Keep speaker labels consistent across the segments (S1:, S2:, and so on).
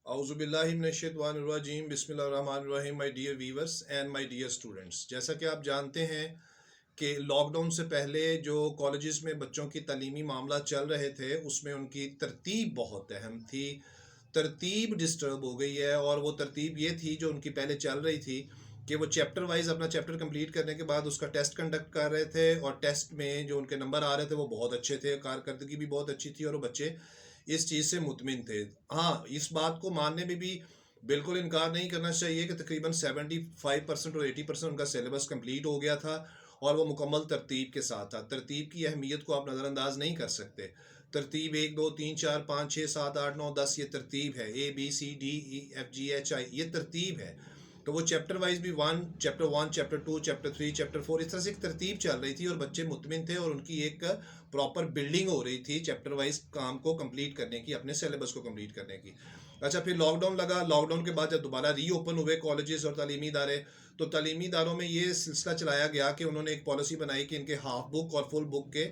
S1: Auzu billahi मिनश्शैतानिर्रजीम बिस्मिल्लाहिर्रहमानिर्रहीम my dear viewers and my dear students. जैसा कि आप जानते हैं कि लॉकडाउन से पहले जो कॉलेजेस में बच्चों की तालीमी मामला चल रहे थे उसमें उनकी तरतीब बहुत अहम थी। तरतीब डिस्टर्ब हो गई है और वो तरतीब ये थी जो उनकी पहले चल रही थी कि वो चैप्टर वाइज अपना चैप्टर कंप्लीट करने के बाद उसका टेस्ट कंडक्ट कर रहे थे और टेस्ट में जो उनके नंबर आ रहे थे वो बहुत अच्छे थे, कारकर्दगी भी बहुत अच्छी थी और वो बच्चे इस चीज़ से मुतमिन थे। हाँ, इस बात को मानने में भी बिल्कुल इनकार नहीं करना चाहिए कि तकरीबन 75% और 80% उनका सिलेबस कंप्लीट हो गया था और वो मुकम्मल तरतीब के साथ था। तरतीब की अहमियत को आप नज़रअंदाज नहीं कर सकते। तरतीब 1 2 3 4 5 6 7 8 9 10 ये तरतीब है। ABCDEFGHI ये तरतीब है। तो वो चैप्टर वाइज भी चैप्टर 1 चैप्टर 2 चैप्टर 3 चैप्टर 4 इस तरह से एक तरतीब चल रही थी और बच्चे मुतमिन थे और उनकी एक प्रॉपर बिल्डिंग हो रही थी चैप्टर वाइज काम को कंप्लीट करने की, अपने सिलेबस को कंप्लीट करने की। अच्छा, फिर लॉकडाउन लगा। लॉकडाउन के बाद जब दोबारा री ओपन हुए कॉलेजेस और तालीमी इदारे, तो तालीमी इदारों में ये सिलसिला चलाया गया कि उन्होंने एक पॉलिसी बनाई कि इनके हाफ बुक और फुल बुक के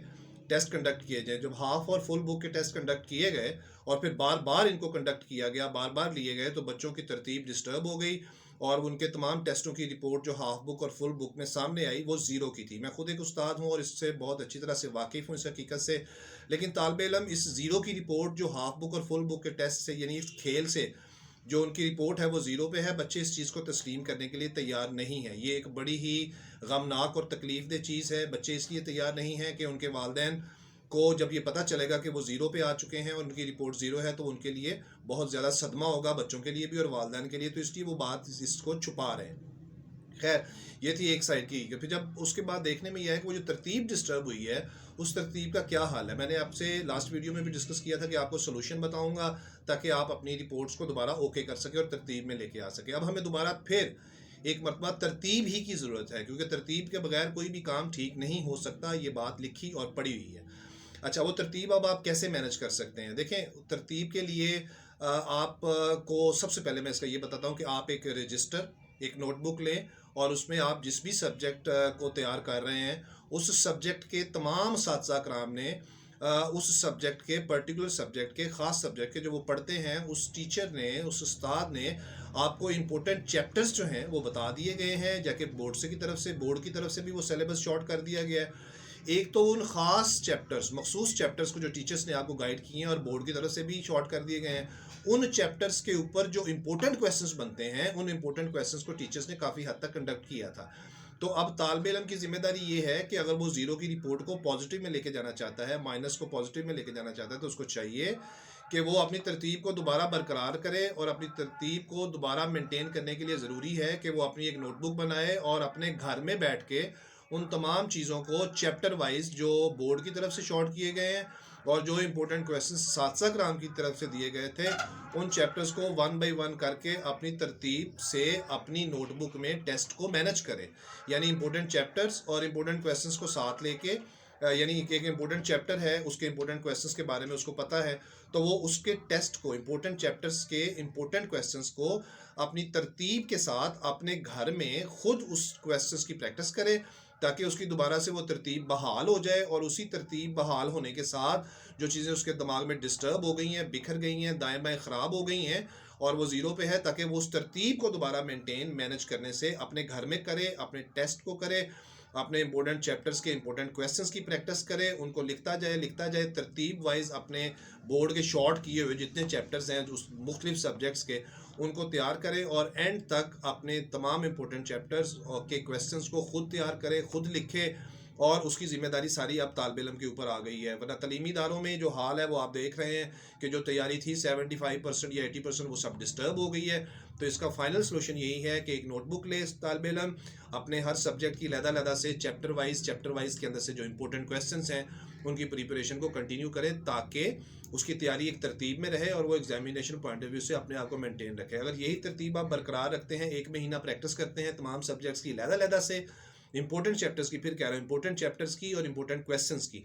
S1: टेस्ट कंडक्ट किए जाए। जब हाफ और फुल बुक के टेस्ट कंडक्ट किए गए और फिर बार बार इनको कंडक्ट किया गया, बार बार लिए गए, तो बच्चों की तरतीब डिस्टर्ब हो गई और उनके तमाम टेस्टों की रिपोर्ट जो हाफ बुक और फुल बुक में सामने आई वो ज़ीरो की थी। मैं खुद एक उस्ताद हूँ और इससे बहुत अच्छी तरह से वाकिफ़ हूँ इस हकीकत से। लेकिन तालब इलम इस ज़ीरो की रिपोर्ट जो हाफ बुक और फुल बुक के टेस्ट से, यानी इस खेल से जो उनकी रिपोर्ट है वो ज़ीरो पे है, बच्चे इस चीज़ को तस्लीम करने के लिए तैयार नहीं हैं। ये एक बड़ी ही गमनाक और तकलीफ दह चीज़ है। बच्चे इसलिए तैयार नहीं हैं कि उनके वालिदैन को जब ये पता चलेगा कि वो ज़ीरो पे आ चुके हैं और उनकी रिपोर्ट ज़ीरो है तो उनके लिए बहुत ज़्यादा सदमा होगा, बच्चों के लिए भी और वालिदैन के लिए, तो इसलिए वो बात इसको छुपा रहे हैं। खैर, ये थी एक साइड की। फिर जब उसके बाद देखने में यह है कि वो जो तरतीब डिस्टर्ब हुई है उस तरतीब का क्या हाल है। मैंने आपसे लास्ट वीडियो में भी डिस्कस किया था कि आपको सोल्यूशन बताऊंगा ताकि आप अपनी रिपोर्ट्स को दोबारा ओके कर सके और तरतीब में लेके आ सके। अब हमें दोबारा फिर एक मरतबा तरतीब ही की ज़रूरत है, क्योंकि तरतीब के बगैर कोई भी काम ठीक नहीं हो सकता। ये बात लिखी और पढ़ी हुई है। अच्छा, वो तरतीब अब आप कैसे मैनेज कर सकते हैं? देखें, तरतीब के लिए आप को सबसे पहले मैं इसका ये बताता हूँ कि आप एक रजिस्टर, एक नोटबुक लें और उसमें आप जिस भी सब्जेक्ट को तैयार कर रहे हैं उस सब्जेक्ट के तमाम साथी कराम ने उस सब्जेक्ट के, पर्टिकुलर सब्जेक्ट के, ख़ास सब्जेक्ट के जो वो पढ़ते हैं, उस टीचर ने, उस उस्ताद ने आपको इम्पोर्टेंट चैप्टर्स जो हैं वो बता दिए गए हैं। जाके बोर्ड की तरफ से भी वो सिलेबस शॉर्ट कर दिया गया है। एक तो उन ख़ास चैप्टर्स, मखसूस चैप्टर्स को जो टीचर्स ने आपको गाइड किए हैं और बोर्ड की तरफ से भी शॉर्ट कर दिए गए हैं, उन चैप्टर्स के ऊपर जो इंपॉर्टेंट क्वेश्चंस बनते हैं उन इंपॉर्टेंट क्वेश्चंस को टीचर्स ने काफ़ी हद तक कंडक्ट किया था। तो अब तालिब इल्म की जिम्मेदारी ये है कि अगर वो ज़ीरो की रिपोर्ट को पॉजिटिव में लेके जाना चाहता है, माइनस को पॉजिटिव में लेके जाना चाहता है, तो उसको चाहिए कि वो अपनी तरतीब को दोबारा बरकरार करे और अपनी तरतीब को दोबारा मेंटेन करने के लिए ज़रूरी है कि वो अपनी एक नोटबुक बनाए और अपने घर में बैठ के उन तमाम चीज़ों को चैप्टर वाइज जो बोर्ड की तरफ से शॉर्ट किए गए हैं और जो इंपॉर्टेंट क्वेश्चन साथी कराम की तरफ से दिए गए थे, उन चैप्टर्स को 1 बाय 1 करके अपनी तरतीब से अपनी नोटबुक में टेस्ट को मैनेज करें। यानी इंपॉर्टेंट चैप्टर्स और इंपॉर्टेंट क्वेश्चंस को साथ लेके, यानी एक इंपॉर्टेंट चैप्टर है उसके इंपॉर्टेंट क्वेश्चंस के बारे में उसको पता है, तो वो उसके टेस्ट को, इंपॉर्टेंट चैप्टर्स के इंपॉर्टेंट क्वेश्चंस को अपनी तरतीब के साथ अपने घर में खुद उस क्वेश्चंस की प्रैक्टिस करे ताकि उसकी दोबारा से वो तरतीब बहाल हो जाए। और उसी तरतीब बहाल होने के साथ जो चीज़ें उसके दिमाग में डिस्टर्ब हो गई हैं, बिखर गई हैं, दाएं बाएं ख़राब हो गई हैं और वो ज़ीरो पे है, ताकि वो उस तरतीब को दोबारा मैनेज करने से अपने घर में करे, अपने टेस्ट को करे, अपने इंपॉर्टेंट चैप्टर्स के इंपॉर्टेंट क्वेश्चंस की प्रैक्टिस करे, उनको लिखता जाए तरतीब वाइज। अपने बोर्ड के शॉर्ट किए हुए जितने चैप्टर्स हैं उस मुख्तलिफ सब्जेक्ट्स के, उनको तैयार करे और एंड तक अपने तमाम इंपॉर्टेंट चैप्टर्स के क्वेश्चंस को खुद तैयार करे, खुद लिखे और उसकी ज़िम्मेदारी सारी अब तालिब इल्म के ऊपर आ गई है। वरना तलीमी इदारों में जो हाल है वो आप देख रहे हैं कि जो तैयारी थी 75% या 80% वो सब डिस्टर्ब हो गई है। तो इसका फाइनल सोल्यूशन यही है कि एक नोटबुक ले तालिब इल्म, अपने हर सब्जेक्ट की लहदा से चैप्टर वाइज के अंदर से जो इंपॉर्टेंट क्वेश्चंस हैं उनकी प्रिपरेशन को कंटिन्यू करें ताकि उसकी तैयारी एक तरतीब में रहे और वो एग्जामिनेशन पॉइंट ऑफ व्यू से अपने आप को मेंटेन रखे। अगर यही तरतीब आप बरकरार रखते हैं, 1 महीना प्रैक्टिस करते हैं तमाम सब्जेक्ट्स की लहदा से, इंपॉर्टेंट चैप्टर्स की, फिर कह रहा हूँ इंपॉर्टेंट चैप्टर्स की और इंपॉर्टेंट क्वेश्चंस की,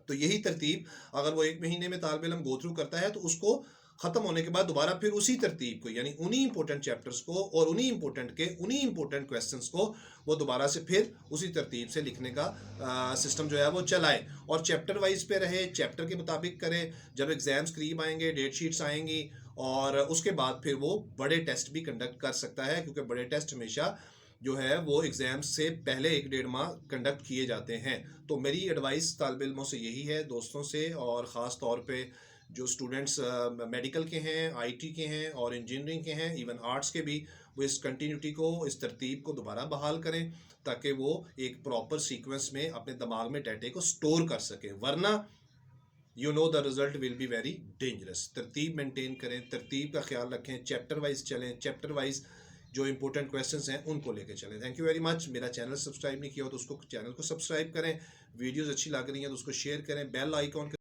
S1: तो यही तरतीब अगर वो 1 महीने में तालिब इल्म गो थ्रू करता है तो उसको ख़त्म होने के बाद दोबारा फिर उसी तरतीब को, यानी उन्हीं इंपॉर्टेंट चैप्टर्स को और उन्हीं इंपॉर्टेंट क्वेश्चंस को वो दोबारा से फिर उसी तरतीब से लिखने का सिस्टम जो है वो चलाए और चैप्टर वाइज पे रहे, चैप्टर के मुताबिक करे। जब एग्ज़ाम्स करीब आएंगे, डेट शीट्स आएंगी اور اس کے بعد پھر وہ بڑے ٹیسٹ بھی کنڈکٹ کر سکتا ہے، کیونکہ بڑے ٹیسٹ ہمیشہ جو ہے وہ ایگزام سے پہلے 1 ڈیڑھ ماہ کنڈکٹ کیے جاتے ہیں۔ تو میری ایڈوائس طالب علموں سے یہی ہے، دوستوں سے، اور خاص طور پہ جو اسٹوڈنٹس میڈیکل کے ہیں، آئی ٹی کے ہیں اور انجینئرنگ کے ہیں، ایون آرٹس کے بھی، وہ اس کنٹینیوٹی کو، اس ترتیب کو دوبارہ بحال کریں تاکہ وہ ایک پراپر سیکوینس میں اپنے دماغ میں ڈیٹے کو سٹور کر سکیں، ورنہ the result will be very dangerous. ترتیب مینٹین کریں، ترتیب کا خیال رکھیں، چیپٹر وائز چلیں، چیپٹر وائز جو امپورٹنٹ کویسچنس ہیں ان کو لے کے چلیں۔ Thank you very much. میرا چینل سبسکرائب نہیں کیا ہو تو اس کو چینل کو سبسکرائب کریں، ویڈیوز اچھی لگ رہی ہیں تو اس کو شیئر کریں، بیل آئیکن